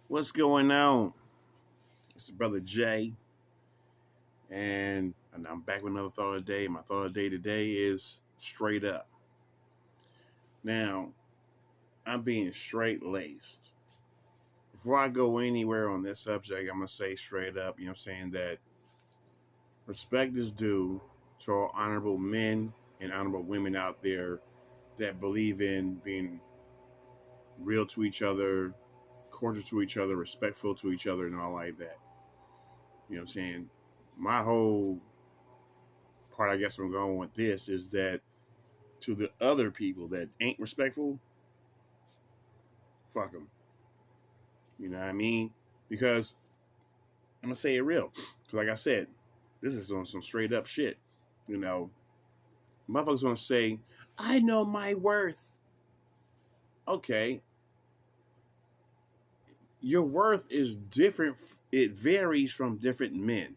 What's going on? It's your brother Jay, and I'm back with another thought of the day. My thought of the day today is straight up. Now, I'm being straight laced. Before I go anywhere on this subject, I'm gonna say straight up, you know what I'm saying, that respect is due to all honorable men and honorable women out there that believe in being real to each other, cordial to each other, respectful to each other, and all like that. You know what I'm saying? My whole part, I guess, I'm going with this is that to the other people that ain't respectful, fuck them. You know what I mean? Because I'm gonna say it real. Because like I said, this is on some straight up shit. You know, motherfuckers gonna say, "I know my worth." Okay, your worth is different. It varies from different men.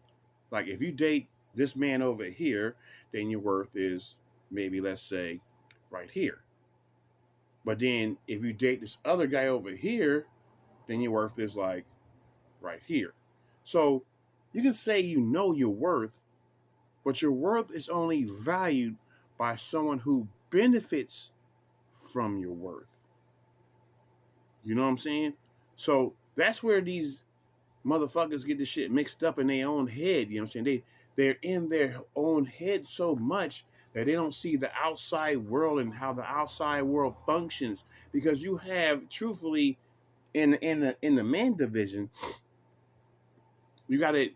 Like if you date this man over here, then your worth is maybe, let's say, right here. But then if you date this other guy over here, then your worth is like right here. So you can say you know your worth, but your worth is only valued by someone who benefits from your worth. You know what I'm saying? So that's where these motherfuckers get this shit mixed up in their own head. You know what I'm saying? They're in their own head so much that they don't see the outside world and how the outside world functions. Because you have, truthfully, in the man division, you got it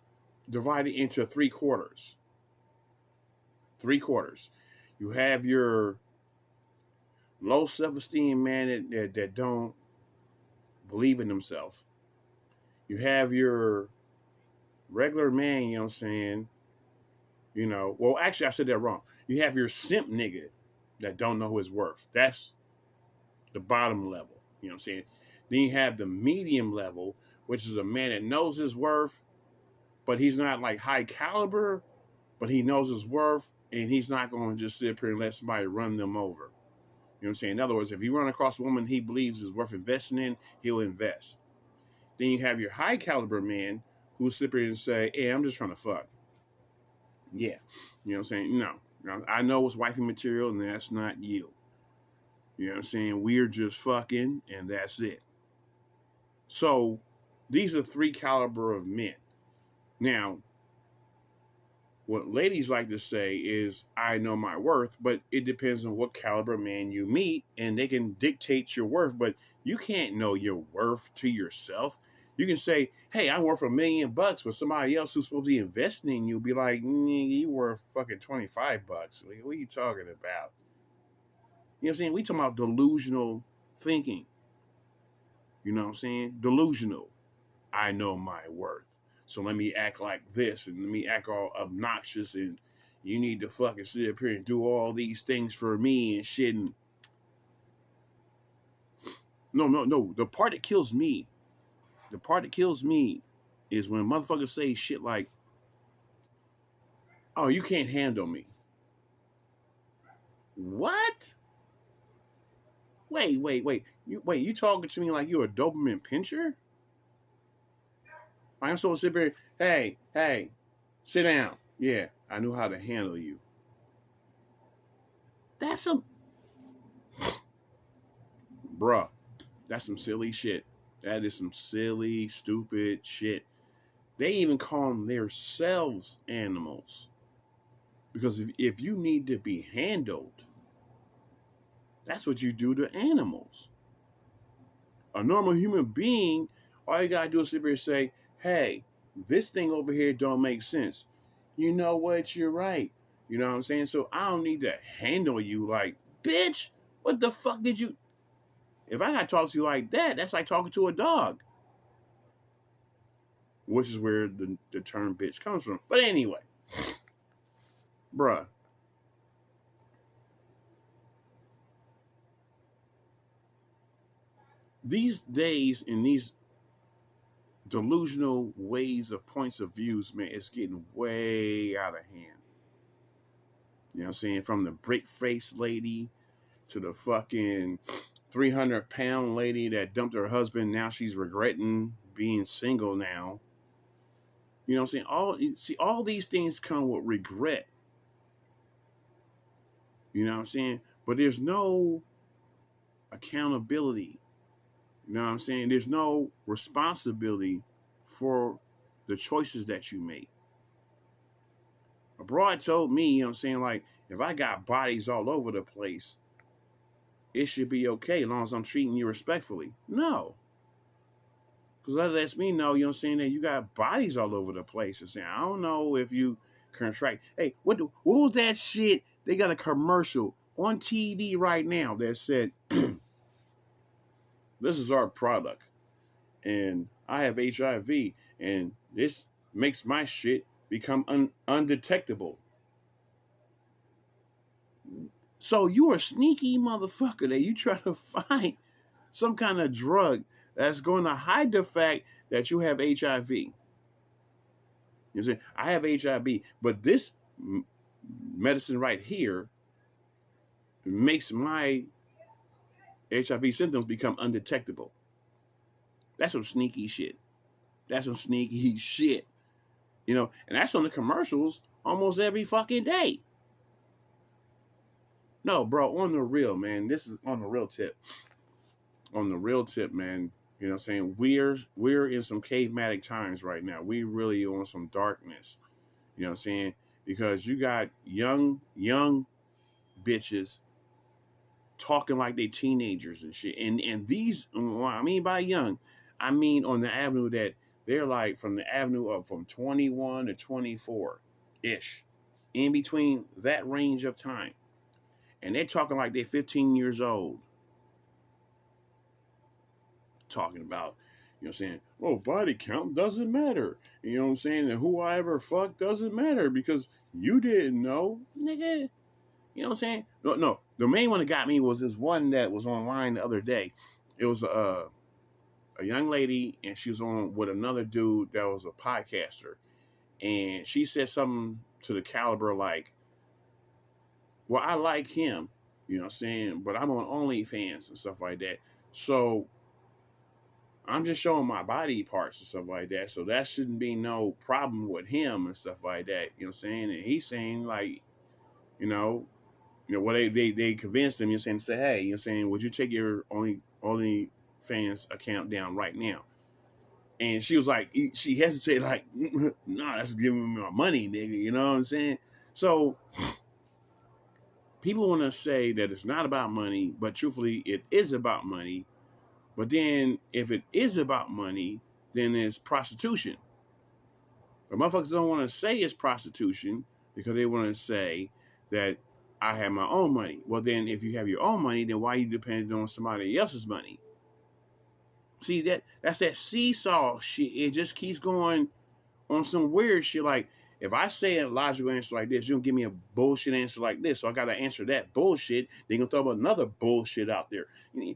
divided into three quarters. Three quarters. You have your low self-esteem man that don't believe in themselves. You have your regular man, you know what I'm saying? Well, actually, I said that wrong. You have your simp nigga that don't know his worth. That's the bottom level, you know what I'm saying? Then you have the medium level, which is a man that knows his worth, but he's not like high caliber, but he knows his worth, and he's not going to just sit up here and let somebody run them over. You know what I'm saying? In other words, if you run across a woman he believes is worth investing in, he'll invest. Then you have your high caliber man who'll sit here and say, "Hey, I'm just trying to fuck." Yeah. You know what I'm saying? No. I know it's wifey material, and that's not you. You know what I'm saying? We're just fucking, and that's it. So these are three caliber of men. Now, what ladies like to say is, "I know my worth," but it depends on what caliber man you meet, and they can dictate your worth, but you can't know your worth to yourself. You can say, "Hey, I'm worth $1 million," but somebody else who's supposed to be investing in you be like, "You worth fucking $25. Like, what are you talking about?" You know what I'm saying? We talking about delusional thinking. You know what I'm saying? Delusional. I know my worth. So let me act like this and let me act all obnoxious and you need to fucking sit up here and do all these things for me and shit. And no, no, no. The part that kills me is when motherfuckers say shit like, "Oh, you can't handle me." What? Wait. You talking to me like you're a Doberman pincher? I'm supposed to sit here, hey, sit down. Yeah, I knew how to handle you. That's some bruh. That's some silly shit. That is some silly, stupid shit. They even call themselves animals. Because if you need to be handled, that's what you do to animals. A normal human being, all you gotta do is sit here and say, "Hey, this thing over here don't make sense." You know what? You're right. You know what I'm saying? So I don't need to handle you like, "Bitch, what the fuck did you?" If I gotta talk to you like that, that's like talking to a dog. Which is where the term bitch comes from. But anyway, bruh, these days in these delusional ways of points of views, man, it's getting way out of hand. You know what I'm saying? From the brick face lady to the fucking 300-pound lady that dumped her husband. Now she's regretting being single now. You know what I'm saying? All these things come with regret. You know what I'm saying? But there's no accountability. You know what I'm saying? There's no responsibility for the choices that you make. A broad told me, you know what I'm saying, like, if I got bodies all over the place, it should be okay as long as I'm treating you respectfully. No. Because that lets me know, you know what I'm saying, that you got bodies all over the place. You're saying, I don't know if you contract. Hey, what was that shit? They got a commercial on TV right now that said, this is our product. And I have HIV. And this makes my shit become undetectable. So you are a sneaky motherfucker that you try to find some kind of drug that's going to hide the fact that you have HIV. You see, I have HIV, but this medicine right here makes my HIV symptoms become undetectable. That's some sneaky shit. That's some sneaky shit. You know, and that's on the commercials almost every fucking day. No, bro, on the real, man. This is on the real tip. On the real tip, man. You know what I'm saying? We're in some cavematic times right now. We really on some darkness. You know what I'm saying? Because you got young bitches talking like they teenagers and shit. And these, what I mean by young, I mean on the avenue that they're like from the avenue of from 21 to 24-ish. In between that range of time. And they're talking like they're 15 years old. Talking about, you know what I'm saying, well, body count doesn't matter. You know what I'm saying? And who I ever fucked doesn't matter because you didn't know. Nigga. You know what I'm saying? No. The main one that got me was this one that was online the other day. It was a young lady, and she was on with another dude that was a podcaster. And she said something to the caliber like, well, I like him, you know what I'm saying, but I'm on OnlyFans and stuff like that. So I'm just showing my body parts and stuff like that. So that shouldn't be no problem with him and stuff like that. You know what I'm saying? And he's saying like, you know, well, they convinced him, you know what I'm saying, to say, hey, you know what I'm saying, would you take your OnlyFans account down right now? And she was like, she hesitated like, nah, that's giving me my money, nigga. You know what I'm saying? So people want to say that it's not about money, but truthfully, it is about money. But then, if it is about money, then it's prostitution. But motherfuckers don't want to say it's prostitution because they want to say that I have my own money. Well, then, if you have your own money, then why are you dependent on somebody else's money? See, that's that seesaw shit. It just keeps going on some weird shit. Like, if I say a logical answer like this, you're going to give me a bullshit answer like this. So I got to answer that bullshit. They're going to throw another bullshit out there. You know,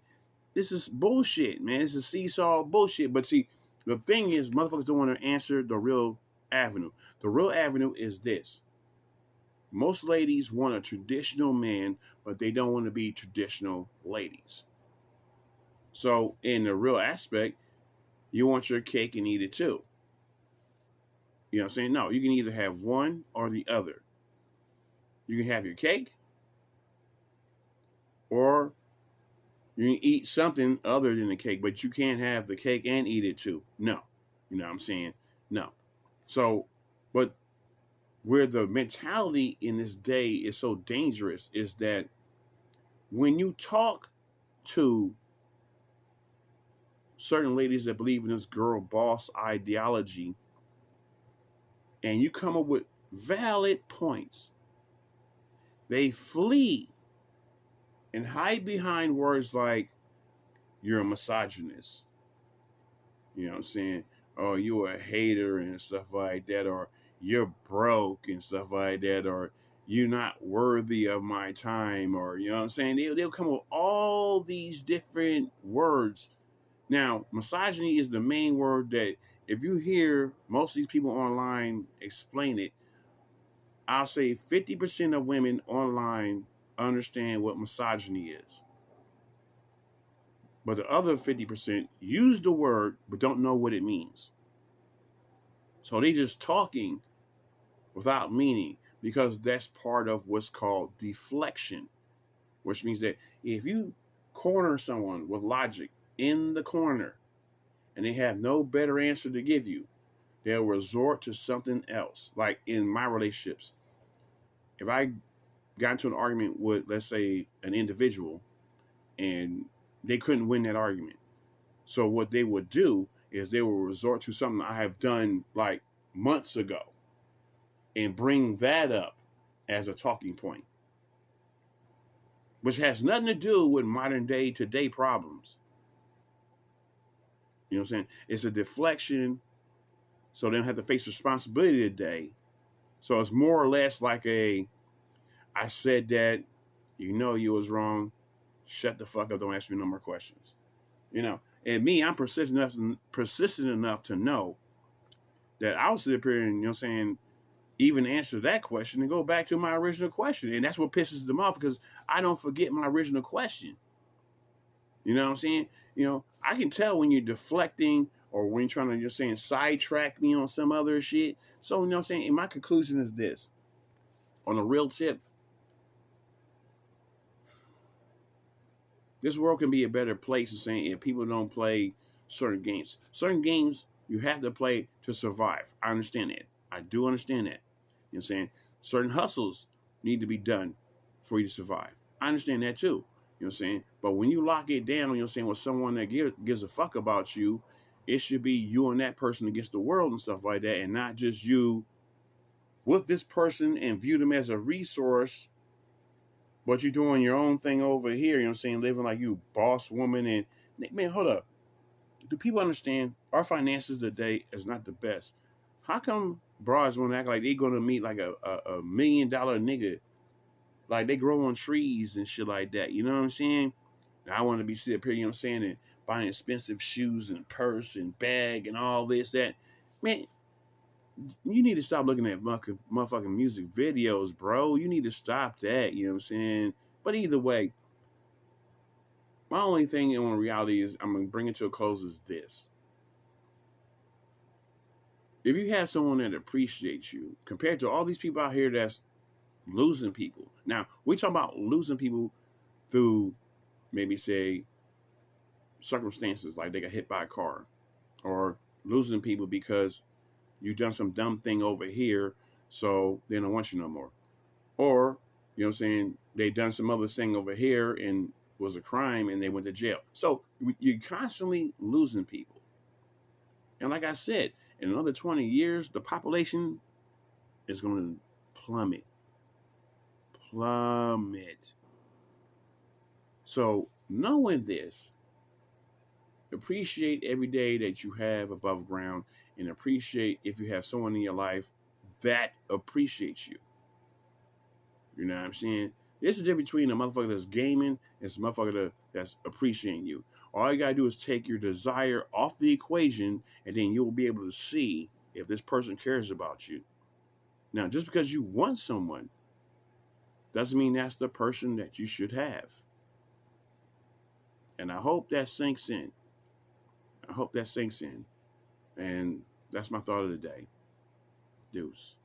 this is bullshit, man. This is seesaw bullshit. But see, the thing is, motherfuckers don't want to answer the real avenue. The real avenue is this. Most ladies want a traditional man, but they don't want to be traditional ladies. So in the real aspect, you want your cake and eat it too. You know what I'm saying? No, you can either have one or the other. You can have your cake or you can eat something other than the cake, but you can't have the cake and eat it too. No. You know what I'm saying? No. So, but where the mentality in this day is so dangerous is that when you talk to certain ladies that believe in this girl boss ideology and you come up with valid points, they flee and hide behind words like, you're a misogynist. You know what I'm saying? Oh, you're a hater and stuff like that, or you're broke and stuff like that, or you're not worthy of my time, or, you know what I'm saying? They'll come up with all these different words. Now, misogyny is the main word that if you hear most of these people online explain it, I'll say 50% of women online understand what misogyny is. But the other 50% use the word but don't know what it means. So they just talking without meaning, because that's part of what's called deflection, which means that if you corner someone with logic in the corner and they have no better answer to give you, they'll resort to something else. Like in my relationships, if I got into an argument with, let's say, an individual and they couldn't win that argument, so what they would do is they will resort to something I have done like months ago and bring that up as a talking point, which has nothing to do with modern day today problems. You know what I'm saying? It's a deflection so they don't have to face responsibility today. So it's more or less like I said that, you know you was wrong, shut the fuck up, don't ask me no more questions. You know, and me, I'm persistent enough to know that I'll sit up here and, you know what I'm saying, even answer that question and go back to my original question. And that's what pisses them off, because I don't forget my original question. You know what I'm saying? You know, I can tell when you're deflecting or when you're trying to, you're saying, sidetrack me on some other shit. So, you know what I'm saying? And my conclusion is this. On a real tip, this world can be a better place in saying if people don't play certain games. Certain games you have to play to survive. I understand that. I do understand that. You know what I'm saying? Certain hustles need to be done for you to survive. I understand that too. You know what I'm saying? But when you lock it down, you know what I'm saying, with someone that gives a fuck about you, it should be you and that person against the world and stuff like that, and not just you with this person and view them as a resource, but you're doing your own thing over here, you know what I'm saying, living like you boss woman. And man, hold up. Do people understand our finances today is not the best? How come broads want to act like they're going to meet like a $1 million nigga? Like they grow on trees and shit like that. You know what I'm saying? I want to be sitting up here, you know what I'm saying, and buying expensive shoes and purse and bag and all this, that. Man, you need to stop looking at motherfucking music videos, bro. You need to stop that, you know what I'm saying? But either way, my only thing on reality is I'm going to bring it to a close is this. If you have someone that appreciates you, compared to all these people out here that's losing people. Now, we talk about losing people through maybe, say, circumstances like they got hit by a car, or losing people because you done some dumb thing over here, so they don't want you no more. Or, you know what I'm saying, they done some other thing over here and was a crime and they went to jail. So you're constantly losing people. And like I said, in another 20 years, the population is going to plummet. Plummet. So knowing this, appreciate every day that you have above ground, and appreciate if you have someone in your life that appreciates you. You know what I'm saying? There's a difference between a motherfucker that's gaming and a motherfucker that's appreciating you. All you gotta do is take your desire off the equation, and then you'll be able to see if this person cares about you. Now, just because you want someone doesn't mean that's the person that you should have. And I hope that sinks in. I hope that sinks in. And that's my thought of the day. Deuce.